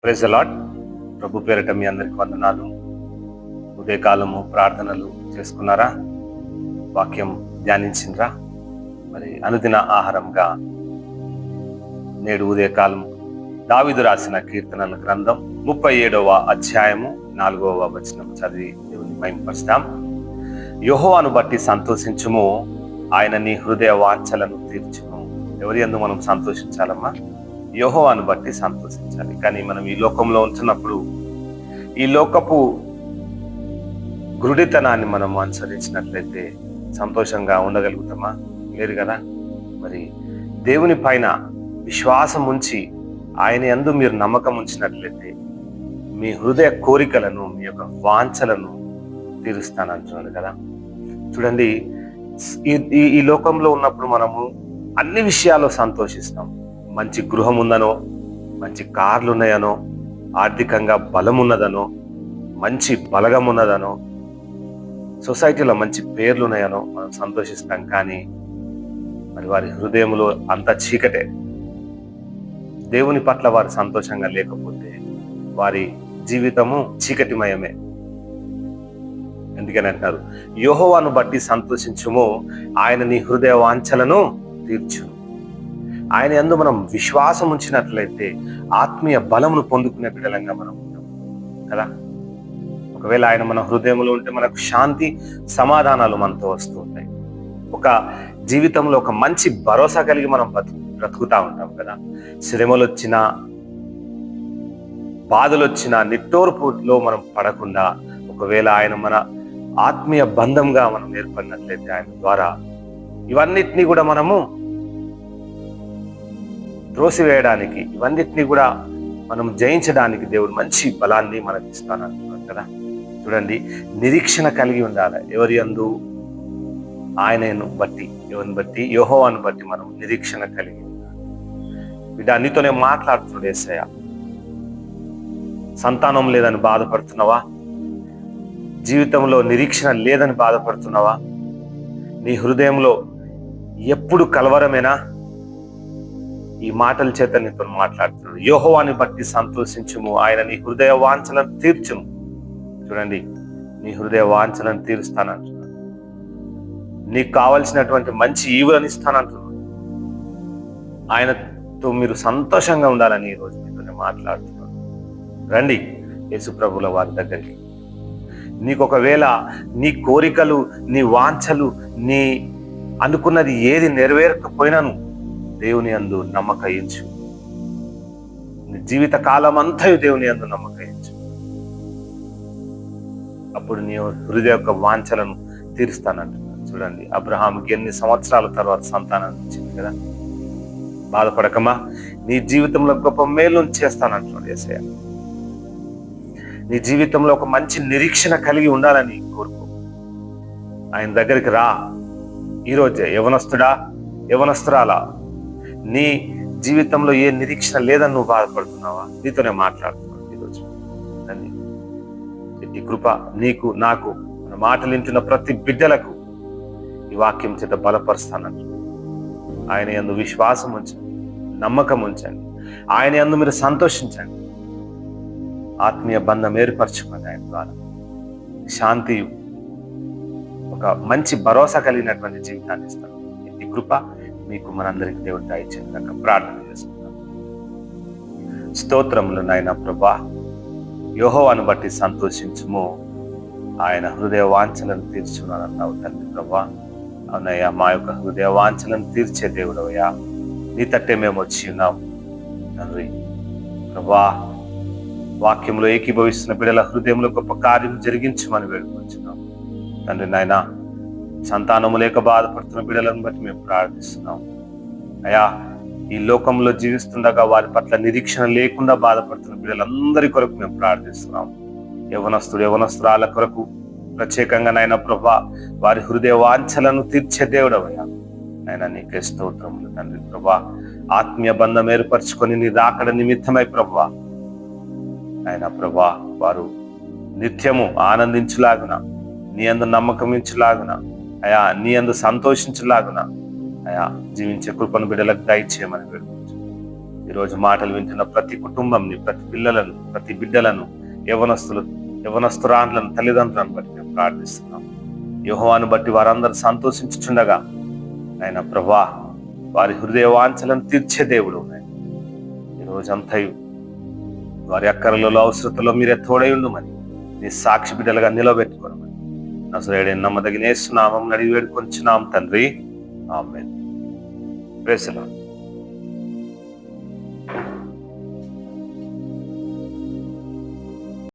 Praise the lord. ప్రభు పేరిట మీ అందరికి వందనాలు. ఉదయకాలము ప్రార్థనలు చేసుకున్నారా? వాక్యం ధ్యానించిండ్రా? మరి అనుదిన ఆహారంగా నేడు ఉదయకాలం దావీదు రాసిన కీర్తనల గ్రంథం 37వ అధ్యాయము 4వ వచనం చదివి దేవుని మహిమపరుస్తాం. యెహోవాను బట్టి సంతోషించుము, ఆయన నీ హృదయ వాంఛలను తీర్చును. ఎవరి యందు మనం సంతోషించాలమ్మా? యెహోవాను బట్టి సంతోషించాలి. కానీ మనం ఈ లోకంలో ఉంటున్నప్పుడు ఈ లోకపు గురుడితనాన్ని మనం అనుసరించినట్లయితే సంతోషంగా ఉండగలుగుతామా? లేదు కదా. మరి దేవుని పైన విశ్వాసం ఉంచి ఆయన యందు మీరు నమ్మకం ఉంచినట్లయితే మీ హృదయ కోరికలను, మీ యొక్క వాంఛలను తీరుస్తానంటున్నాడు కదా. చూడండి, ఈ లోకంలో ఉన్నప్పుడు మనము అన్ని విషయాల్లో సంతోషిస్తాం. మంచి గృహం ఉందనో, మంచి కార్లు ఉన్నాయనో, ఆర్థికంగా బలం ఉన్నదనో, మంచి బలగం ఉన్నదనో, సొసైటీలో మంచి పేర్లు ఉన్నాయనో మనం సంతోషిస్తాం. కానీ మరి వారి హృదయంలో అంత చీకటే. దేవుని పట్ల వారు సంతోషంగా లేకపోతే వారి జీవితము చీకటిమయమే. ఎందుకని అంటున్నారు, యెహోవాను బట్టి సంతోషించుము, ఆయన నీ హృదయ వాంఛలను తీర్చును. ఆయన యందు మనం విశ్వాసం ఉంచినట్లయితే ఆత్మీయ బలమును పొందుకునే బిడ్డలంగా మనం ఉంటాం కదా. ఒకవేళ ఆయన మన హృదయంలో ఉంటే మనకు శాంతి సమాధానాలు మనతో వస్తూ ఉంటాయి. ఒక జీవితంలో ఒక మంచి భరోసా కలిగి మనం బ్రతుకుతా ఉంటాం కదా. శ్రమలు వచ్చినా, బాధలు వచ్చినా నిట్టూర్పులో మనం పడకుండా ఒకవేళ ఆయన మన ఆత్మీయ బంధంగా మనం ఏర్పడినట్లయితే ఆయన ద్వారా ఇవన్నిటినీ కూడా మనము త్రోసివేయడానికి, ఇవన్నిటినీ కూడా మనం జయించడానికి దేవుడు మంచి బలాన్ని మనకి ఇస్తానంటున్నాడు కదా. చూడండి, నిరీక్షణ కలిగి ఉండాలి. ఎవరి యందు? ఆయనను బట్టి, ఎవరిని బట్టి? యెహోవాను బట్టి మనం నిరీక్షణ కలిగి ఉండాలి. బిడ్డ, నీతోనే మాట్లాడుతున్నాడు యేసయ్య. సంతానం లేదని బాధపడుతున్నావా? జీవితంలో నిరీక్షణ లేదని బాధపడుతున్నావా? నీ హృదయంలో ఎప్పుడు కలవరమేనా? ఈ మాటల చేత నీతో మాట్లాడుతున్నాడు. యెహోవాని బట్టి సంతోషించుము, ఆయన నీ హృదయ వాంఛలను తీర్చును. చూడండి, నీ హృదయ వాంఛలను తీరుస్తానంటున్నాడు. నీకు కావలసినటువంటి మంచి ఈవులను ఇస్తానంటున్నాడు. ఆయనతో మీరు సంతోషంగా ఉండాలని ఈరోజు మీతోనే మాట్లాడుతున్నాడు. రండి యేసు ప్రభుల వారి దగ్గరికి. నీకు ఒకవేళ నీ కోరికలు, నీ వాంఛలు, నీ అనుకున్నది ఏది నెరవేరకపోయినాను దేవుని యందు నమ్మకయించు. నీ జీవిత కాలం అంతయు దేవుని యందు నమ్మకయించు. అప్పుడు నీ హృదయ యొక్క వాంఛలను తీరుస్తానంటున్నాడు. చూడండి, అబ్రహాముకి ఎన్ని సంవత్సరాల తర్వాత సంతానాన్ని ఇచ్చింది కదా. బాధపడకమా, నీ జీవితంలో గొప్ప మేలు చేస్తానంటున్నాడు యేసయ్య. నీ జీవితంలో ఒక మంచి నిరీక్షణ కలిగి ఉండాలని కోరుకో. ఆయన దగ్గరికి రా ఈరోజే. యవనస్తుడా, యవనస్తురాలా, నీ జీవితంలో ఏ నిరీక్షణ లేదని నువ్వు బాధపడుతున్నావా? నీతోనే మాట్లాడుతున్నావు ఈరోజు. ఈ కృప నీకు, నాకు, మన మాటలు వింటున్న ప్రతి బిడ్డలకు ఈ వాక్యం చేత బలపరుస్తానంట. ఆయన యందు విశ్వాసం ఉంచండి, నమ్మకం ఉంచండి. ఆయన యందు మీరు సంతోషించండి. ఆత్మీయ బంధం ఏర్పరచుకోండి. ఆయన ద్వారా శాంతి, ఒక మంచి భరోసా కలిగినటువంటి జీవితాన్ని ఇస్తాను. ఈ కృప మీకు మనందరికి దేవుడు దయచేయక ప్రార్థన చేసుకుంటాం. స్తోత్రములు నాయన ప్రభా. యెహోవాను బట్టి సంతోషించుము, ఆయన హృదయ వాంఛలను తీర్చున్నానన్నావు తండ్రి ప్రభా. అవునయ్యా, మా యొక్క హృదయ వాంఛలను తీర్చే దేవుడవయ్యా. నీ తట్టే మేము వచ్చి ఉన్నాం తండ్రి ప్రభా. వాక్యంలో ఏకీభవిస్తున్న బిడ్డల హృదయంలో గొప్ప కార్యం జరిగించమని వేడుకొచ్చున్నాం తండ్రి. నాయన, సంతానము లేక బాధపడుతున్న బిడ్డలను బట్టి మేము ప్రార్థిస్తున్నాం అయ్యా. ఈ లోకంలో జీవిస్తుండగా వారి పట్ల నిరీక్షణ లేకుండా బాధపడుతున్న బిడ్డలందరి కొరకు మేము ప్రార్థిస్తున్నాం. యవనస్తుడు, యవనస్తురాల కొరకు ప్రత్యేకంగా నాయన ప్రభా, వారి హృదయ వాంఛలను తీర్చే దేవుడవయ్యా. నాయన, నీకే స్తోత్రములు తండ్రి ప్రభా. ఆత్మీయ బంధం ఏర్పరచుకొని నీ రాకడ నిమిత్తమై ప్రభా, ఆయన ప్రభా, వారు నిత్యము ఆనందించులాగున, నీ యందు నమ్మకం ఉంచులాగున అయా, నీ యందు సంతోషించులాగున అయా జీవించే కృపను బిడ్డలకు దయచేయమని వేడుకోవచ్చు. ఈరోజు మాటలు వింటున్న ప్రతి కుటుంబంని, ప్రతి పిల్లలను, ప్రతి బిడ్డలను, యవనస్తురాండ్లను, తల్లిదండ్రులను బట్టి మేము ప్రార్థిస్తున్నాం. యెహోవాను బట్టి వారందరూ సంతోషించుచుండగా ఆయన ప్రభా వారి హృదయ వాంఛలను తీర్చే దేవుడు ఈ రోజంతయు వారి అక్కరలలో, అవసరతలో మీరే తోడై ఉండుమని, నీ సాక్షి బిడ్డలుగా నిలబెట్టుకోనమని నజరేయుడైన నమ్మదగిన యేసు నామమున అడిగి వేడుకొంచున్నాం తండ్రి. ఆమేన్. Praise the lord.